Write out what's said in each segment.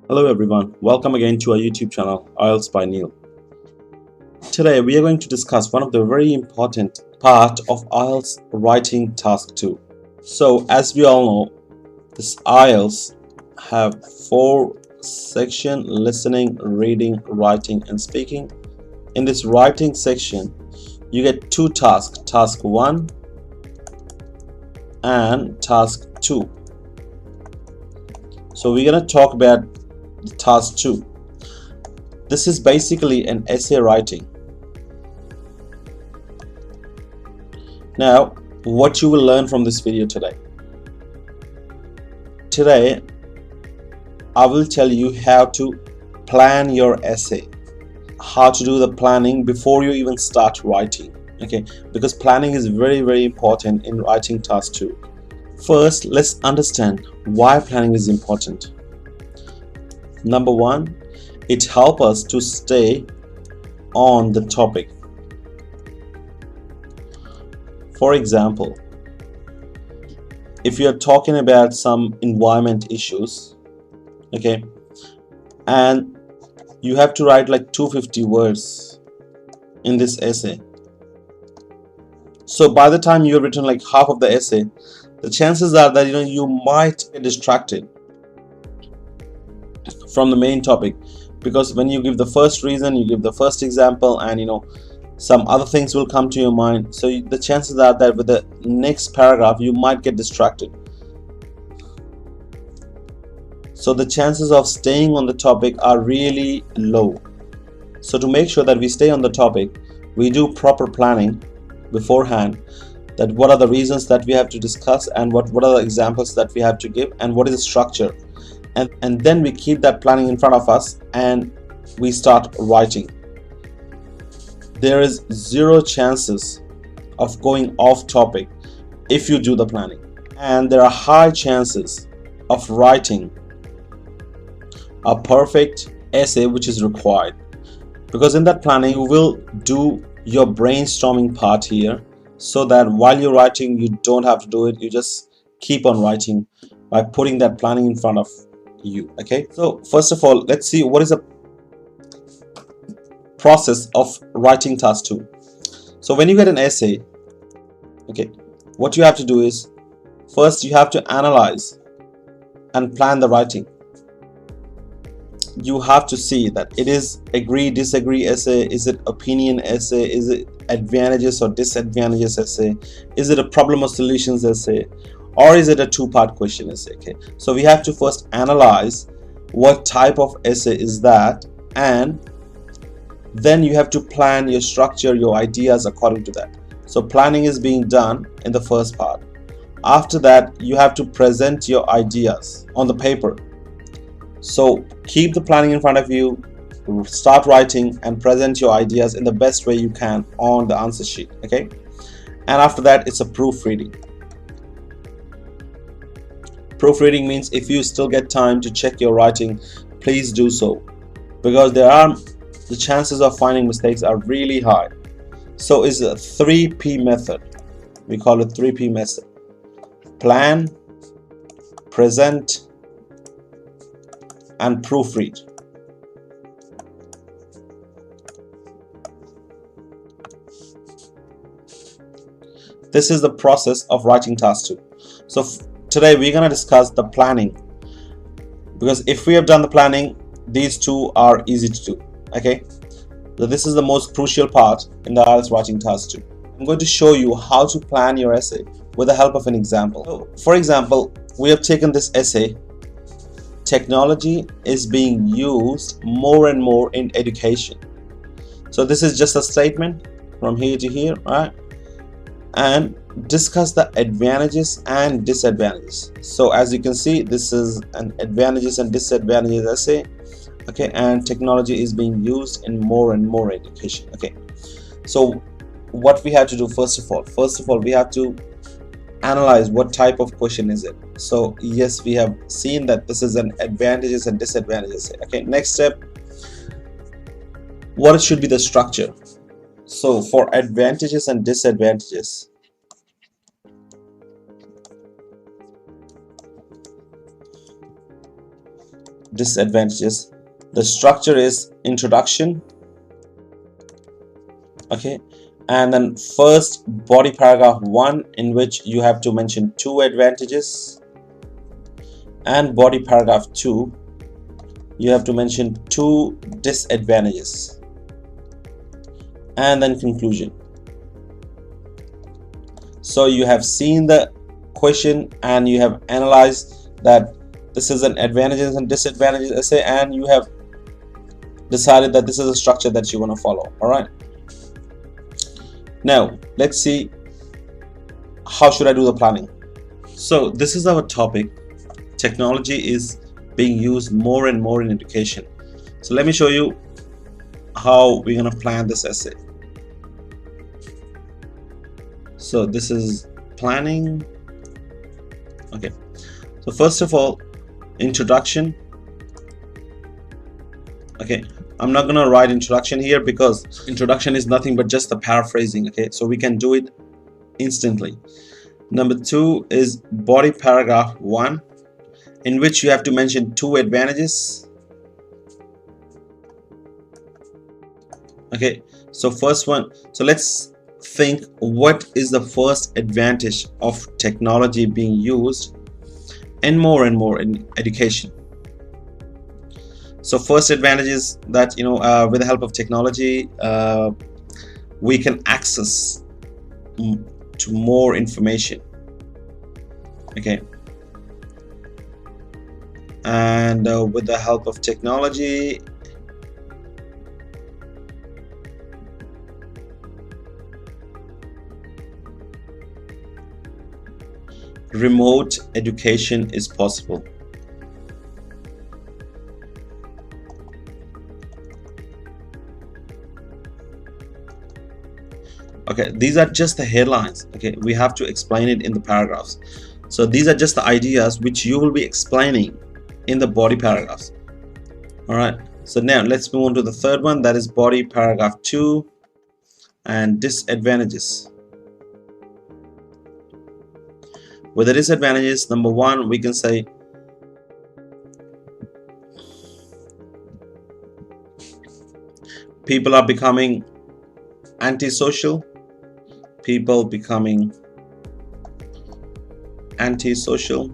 Hello everyone, welcome again to our YouTube channel IELTS by Neil. Today we are going to discuss one of the very important part of IELTS writing task 2. So as we all know, this IELTS have 4 section: listening, reading, writing and speaking. In this writing section you get 2 tasks, task 1 and task 2. So we're going to talk about task 2. This is basically an essay writing. Now, what you will learn from this video today. Today, I will tell you how to plan your essay, how to do the planning before you even start writing. Okay, because planning is very important in writing task 2. First, let's understand why planning is important. Number 1, it helps us to stay on the topic. For example, if you're talking about some environment issues, okay, and you have to write like 250 words in this essay. So by the time you've written like half of the essay, the chances are that you might get distracted from the main topic, because when you give the first reason, you give the first example, and some other things will come to your mind. So the chances are that with the next paragraph you might get distracted. So the chances of staying on the topic are really low. So to make sure that we stay on the topic, we do proper planning beforehand, that what are the reasons that we have to discuss, and what are the examples that we have to give, and what is the structure, and then we keep that planning in front of us and we start writing. There is 0 chances of going off topic if you do the planning, and there are high chances of writing a perfect essay which is required, because in that planning you will do your brainstorming part here, so that while you're writing you don't have to do it, you just keep on writing by putting that planning in front of you. Okay, so first of all, let's see what is the process of writing task 2. So when you get an essay, okay, what you have to do is, first you have to analyze and plan the writing. You have to see that it is agree disagree essay, is it opinion essay, is it advantages or disadvantages essay, is it a problem or solutions essay, or is it a 2-part question essay. Okay, so we have to first analyze what type of essay is that, and then you have to plan your structure, your ideas according to that. So planning is being done in the first part. After that, you have to present your ideas on the paper. So keep the planning in front of you, start writing and present your ideas in the best way you can on the answer sheet. Okay, and after that it's a proofreading. Proofreading means if you still get time to check your writing, please do so, because the chances of finding mistakes are really high. So it's a 3P method. We call it 3P method: plan, present and proofread. This is the process of writing task 2. So today we're going to discuss the planning, because if we have done the planning, these 2 are easy to do. Okay, so this is the most crucial part in the IELTS writing task 2. I'm going to show you how to plan your essay with the help of an example. So, for example, we have taken this essay: technology is being used more and more in education. So this is just a statement from here to here, right? And discuss the advantages and disadvantages. So as you can see, this is an advantages and disadvantages essay. Okay, and technology is being used in more and more education. Okay, so what we have to do, first of all we have to analyze what type of question is it. So yes, we have seen that this is an advantages and disadvantages. Okay, next step, what should be the structure? So for advantages and disadvantages, disadvantages. The structure is introduction, okay, and then first body paragraph 1, in which you have to mention 2 advantages, and body paragraph 2 you have to mention 2 disadvantages, and then conclusion. So you have seen the question and you have analyzed that this is an advantages and disadvantages essay, and you have decided that this is a structure that you want to follow. All right, now let's see how should I do the planning. So this is our topic. Technology is being used more and more in education. So let me show you how we're going to plan this essay. So this is planning. Okay, so first of all, introduction. Okay, I'm not gonna write introduction here because introduction is nothing but just the paraphrasing. Okay, so we can do it instantly. Number 2 is body paragraph 1, in which you have to mention 2 advantages. Okay, so first one, so let's think what is the first advantage of technology being used and more in education. So first advantage is that with the help of technology we can access to more information. Okay, and with the help of technology remote education is possible. Okay, these are just the headlines. Okay, we have to explain it in the paragraphs. So these are just the ideas which you will be explaining in the body paragraphs. All right, so now let's move on to the third one, that is body paragraph 2 and disadvantages. With the disadvantages, number 1, we can say people are becoming antisocial. People becoming antisocial,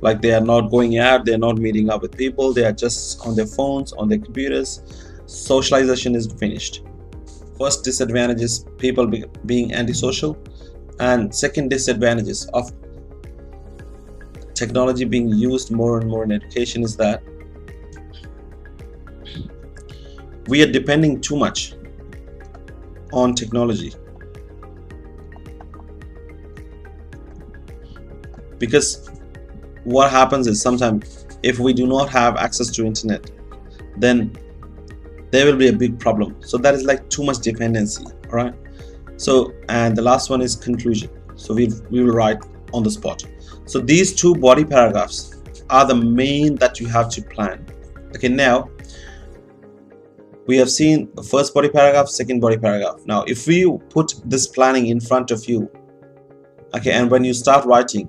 like they are not going out, they're not meeting up with people, they are just on their phones, on their computers. Socialization is finished. First disadvantage is people being antisocial, and second disadvantages of technology being used more and more in education is that we are depending too much on technology. Because what happens is sometimes if we do not have access to internet, then there will be a big problem. So that is like too much dependency. All right, so and the last one is conclusion. So we will write on the spot. So these 2 body paragraphs are the main that you have to plan. Okay, now we have seen the first body paragraph, second body paragraph. Now if we put this planning in front of you, okay, and when you start writing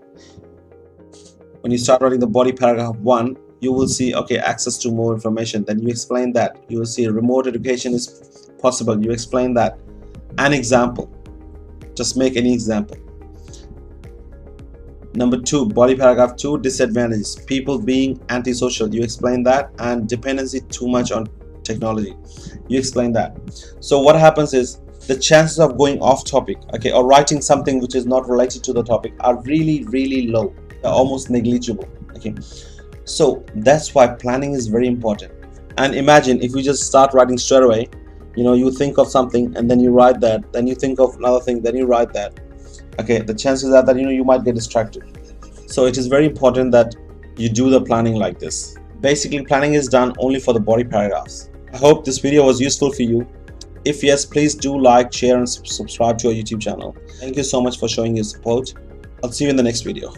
the body paragraph 1, you will see, okay, access to more information. Then you explain that. You will see remote education is possible. You explain that. An example, just make any example. Number 2, body paragraph 2, disadvantages, people being antisocial. You explain that, and dependency too much on technology. You explain that. So what happens is the chances of going off topic, okay, or writing something which is not related to the topic are really low. They're almost negligible. Okay, so that's why planning is very important. And imagine if you just start writing straight away, you think of something and then you write that, then you think of another thing, then you write that. Okay, the chances are that you might get distracted. So it is very important that you do the planning like this. Basically, planning is done only for the body paragraphs. I hope this video was useful for you. If yes, please do like, share and subscribe to our YouTube channel. Thank you so much for showing your support. I'll see you in the next video.